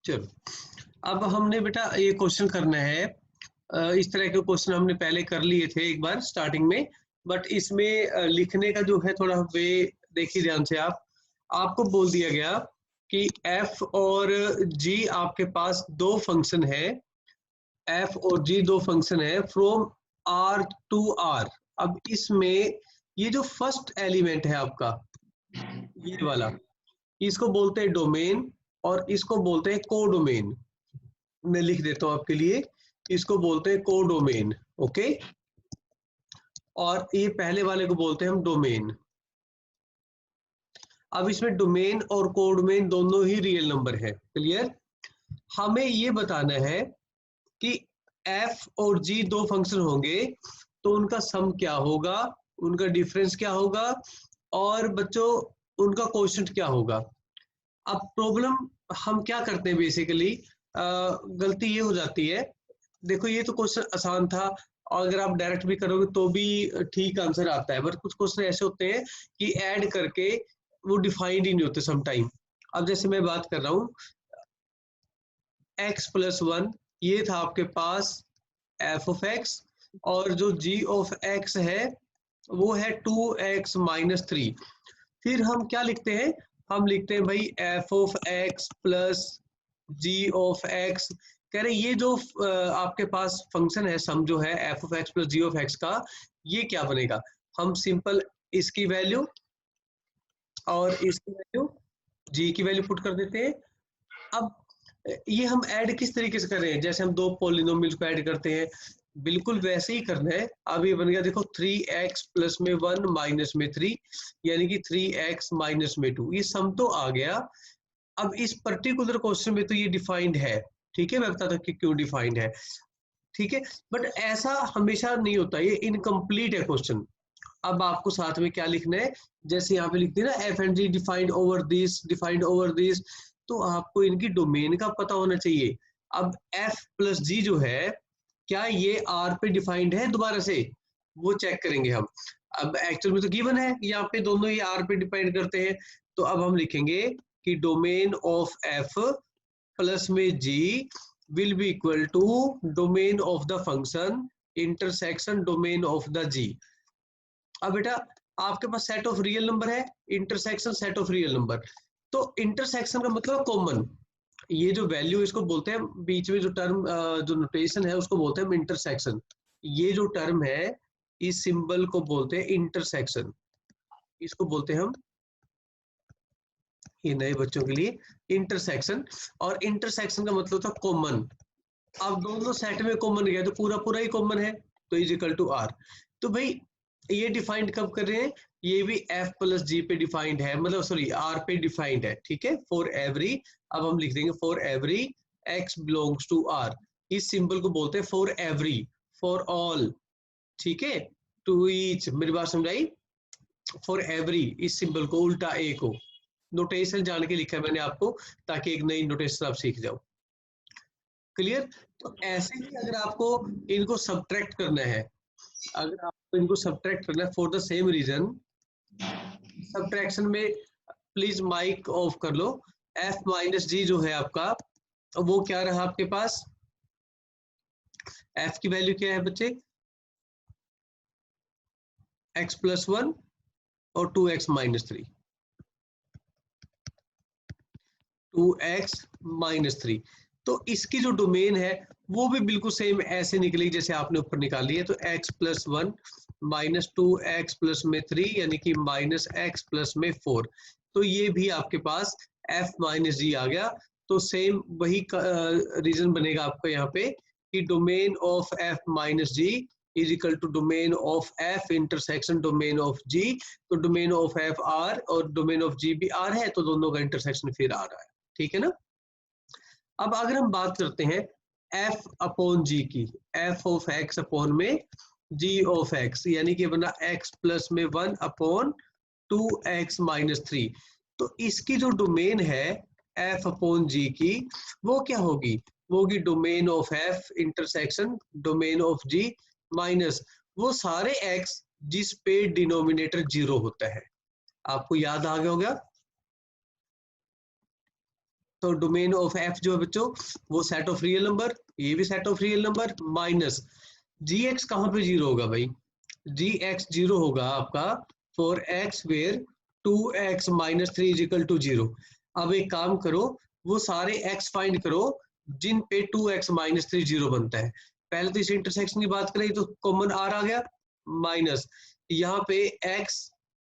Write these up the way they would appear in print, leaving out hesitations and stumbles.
चलो, अब हमने बेटा ये क्वेश्चन करना है। इस तरह के क्वेश्चन हमने पहले कर लिए थे एक बार स्टार्टिंग में, बट इसमें लिखने का जो है थोड़ा वे देखिए ध्यान से। आपको बोल दिया गया कि f और g आपके पास दो फंक्शन है, f और g दो फंक्शन है फ्रॉम r टू r। अब इसमें ये जो फर्स्ट एलिमेंट है आपका, ये वाला, इसको बोलते हैं डोमेन और इसको बोलते हैं कोडोमेन। मैं लिख देता हूं आपके लिए, इसको बोलते हैं कोडोमेन, ओके। और ये पहले वाले को बोलते हैं हम डोमेन। अब इसमें डोमेन और कोडोमेन दोनों ही रियल नंबर है, क्लियर। हमें ये बताना है कि f और g दो फंक्शन होंगे तो उनका सम क्या होगा, उनका डिफरेंस क्या होगा, और बच्चों उनका कोएफिशिएंट क्या होगा। अब प्रॉब्लम हम क्या करते हैं बेसिकली, गलती ये हो जाती है, देखो ये तो क्वेश्चन आसान था और अगर आप डायरेक्ट भी करोगे तो भी ठीक आंसर आता है, बट कुछ क्वेश्चन ऐसे होते हैं कि ऐड करके वो डिफाइंड ही नहीं होते सम टाइम। अब जैसे मैं बात कर रहा हूँ x प्लस 1, ये था आपके पास f ऑफ x, और जो g ऑफ x है वो है 2x माइनस 3। फिर हम क्या लिखते हैं, हम लिखते हैं भाई f of x plus g of x। कह रहे ये जो आपके पास फंक्शन है सम जो है f of x plus g of x का, ये क्या बनेगा। हम सिंपल इसकी वैल्यू और इसकी वैल्यू, g की वैल्यू पुट कर देते हैं। अब ये हम ऐड किस तरीके से कर रहे हैं, जैसे हम दो पॉलिनोमियल्स को ऐड करते हैं, बिल्कुल वैसे ही करना है। अब ये बन गया देखो 3x प्लस में 1 माइनस में 3, यानी कि 3x माइनस में 2, ये सम तो आ गया। अब इस पर्टिकुलर क्वेश्चन में तो ये डिफाइंड है, ठीक है, मैं बताता हूँ कि क्यों डिफाइंड है, ठीक है। बट ऐसा हमेशा नहीं होता, ये इनकम्प्लीट है क्वेश्चन। अब आपको साथ में क्या लिखना है, जैसे यहाँ पे लिखते हैं ना F and G defined over this, defined over this, तो आपको इनकी डोमेन का पता होना चाहिए। अब एफ प्लस जी जो है, क्या ये आर पे डिफाइंड है, दोबारा से वो चेक करेंगे हम। अब एक्चुअल में तो गिवन है यहाँ पे दोनों ही आर पे डिपेंड करते हैं, तो अब हम लिखेंगे कि डोमेन ऑफ एफ प्लस में G will be equal to domain of the function intersection domain of the G. अब बेटा आपके पास सेट ऑफ रियल नंबर है, intersection set of real number, तो इंटरसेक्शन का मतलब कॉमन, ये जो वैल्यू इसको बोलते हैं, बीच में जो टर्म जो नोटेशन है उसको बोलते हैं इंटरसेक्शन। ये जो टर्म है इस सिंबल को बोलते हैं इंटरसेक्शन, इसको बोलते हैं हम, ये नए बच्चों के लिए, इंटरसेक्शन। और इंटरसेक्शन का मतलब था कॉमन। अब दोनों सेट में कॉमन गया तो पूरा पूरा ही कॉमन है, तो इज इक्वल टू आर। तो भाई ये डिफाइंड कब कर रहे हैं, ये भी f प्लस जी पे डिफाइंड है, मतलब सॉरी r पे डिफाइंड है, ठीक है, फॉर एवरी। अब हम लिख देंगे for every x belongs to r, इस सिंबल को बोलते हैं फॉर एवरी, फॉर ऑल, ठीक है, टू ईच, मेरी बात समझाई। फॉर एवरी इस सिंबल को उल्टा a को, नोटेशन जान के लिखा है मैंने आपको ताकि एक नई नोटेशन आप सीख जाओ, क्लियर। तो ऐसे ही अगर आपको इनको सब्ट्रैक्ट करना है, अगर आपको इनको सब्ट्रैक्ट करना है for the same reason, subtraction में प्लीज माइक ऑफ कर लो। f माइनस जी जो है आपका, वो क्या रहा आपके पास, f की वैल्यू क्या है बच्चे, x प्लस 1 और 2x माइनस 3, 2x माइनस 3। तो इसकी जो डोमेन है वो भी बिल्कुल सेम ऐसे निकलेगी जैसे आपने ऊपर निकाली है, तो x plus 1 minus 2x plus में 3, यानी कि माइनस x प्लस में 4। तो ये भी आपके पास f माइनस जी आ गया। तो सेम वही रीजन बनेगा आपका यहाँ पे कि domain of f minus G is equal to domain of f intersection domain of g। तो डोमेन ऑफ f r और डोमेन ऑफ g भी r है, तो दोनों का इंटरसेक्शन फिर आ रहा है, ठीक है ना। अब अगर हम बात करते हैं f अपॉन g की, f ऑफ x अपॉन में g ऑफ x, यानी कि बना x प्लस में 1 अपॉन 2x माइनस 3। तो इसकी जो डोमेन है f अपॉन g की, वो क्या होगी, वो होगी domain of f intersection domain of g minus वो सारे x जिस पे डिनोमिनेटर 0 होता है। आपको याद आ गया होगा, तो डोमेन ऑफ एफ जो है बच्चों वो सेट ऑफ रियल नंबर, ये भी set of real number, minus G X कहाँ पे जीरो होगा भाई, जी एक्स जीरो होगा आपका for X where 2x minus 3 is equal to zero. अब एक काम करो, वो सारे x फाइंड करो जिन पे 2x माइनस 3 जीरो बनता है। पहले तो इस इंटरसेक्शन की बात करें तो कॉमन r आ गया, माइनस यहाँ पे x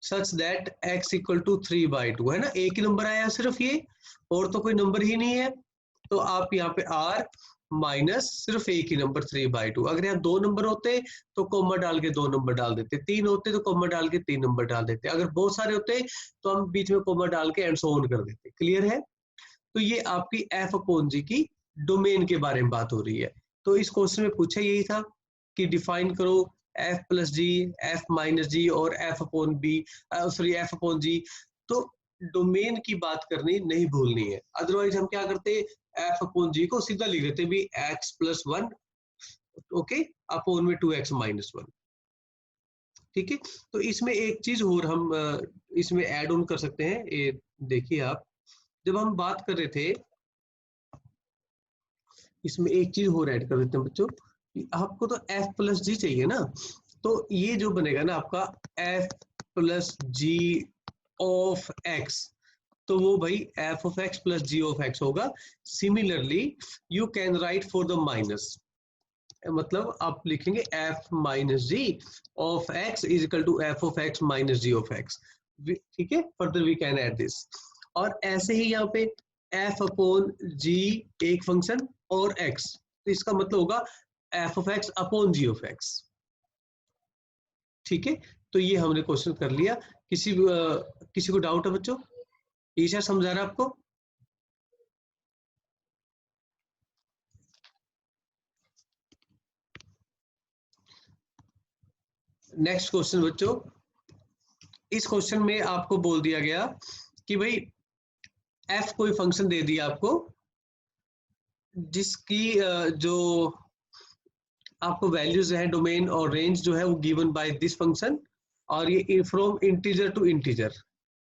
such that x equal to 3/2 है ना, एक ही नंबर आया सिर्फ ये, और तो कोई नंबर ही नहीं है। तो आप यहाँ पे r माइनस सिर्फ एक ही नंबर 3/2। अगर यहाँ दो नंबर होते तो कॉमा डाल के दो नंबर डाल देते, तीन होते तो कॉमा डाल के तीन नंबर डाल देते, अगर बहुत सारे होते तो हम बीच में कॉमा डाल के एंड सो ऑन कर देते। क्लियर है? तो ये आपकी एफ अपॉन जी की डोमेन के बारे में बात हो रही है। तो इस क्वेश्चन में पूछा यही था कि डिफाइन करो F plus G, F minus G और F upon B, sorry F upon G. तो डोमेन की बात करनी नहीं भूलनी है, अदरवाइज हम क्या करते एफ अपॉन जी को सीधा लिख देते भी x plus one, okay, upon में 2x माइनस वन। ठीक है, तो इसमें एक चीज और हम इसमें ऐड ऑन कर सकते हैं। ये देखिए आप, जब हम बात कर रहे थे इसमें एक चीज और ऐड कर देते हैं बच्चों, आपको तो f प्लस जी चाहिए ना, तो ये जो बनेगा ना आपका f plus G of x, तो वो भाई f of x plus g of x होगा। Similarly you can write for the minus, मतलब आप लिखेंगे f minus G of x is equal to f of x minus G of x। ठीक है, further we can add this. और ऐसे ही यहाँ पे f अपॉन g एक फंक्शन और x, तो इसका मतलब होगा f of x upon g of x। ठीक है, तो ये हमने क्वेश्चन कर लिया। किसी को डाउट है बच्चों? ईशा समझा रहा है आपको? नेक्स्ट क्वेश्चन बच्चों, इस क्वेश्चन में आपको बोल दिया गया कि भाई f कोई फंक्शन दे दिया आपको जिसकी जो आपको वैल्यूज है डोमेन और रेंज जो है वो गिवन बाय दिस फंक्शन, और ये फ्रॉम इंटीजर टू इंटीजर।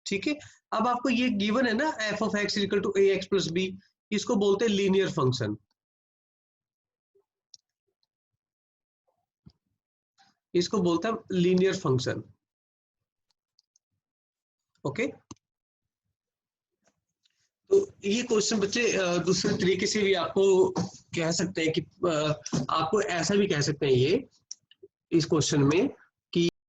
ठीक है, अब आपको ये गिवन है ना f of x equal to ax plus b, इसको बोलते हैं लीनियर फंक्शन, इसको बोलते हैं लीनियर फंक्शन। ओके, तो ये क्वेश्चन बच्चे दूसरे तरीके से भी आपको कह सकते हैं कि आपको ऐसा भी कह सकते हैं ये इस क्वेश्चन में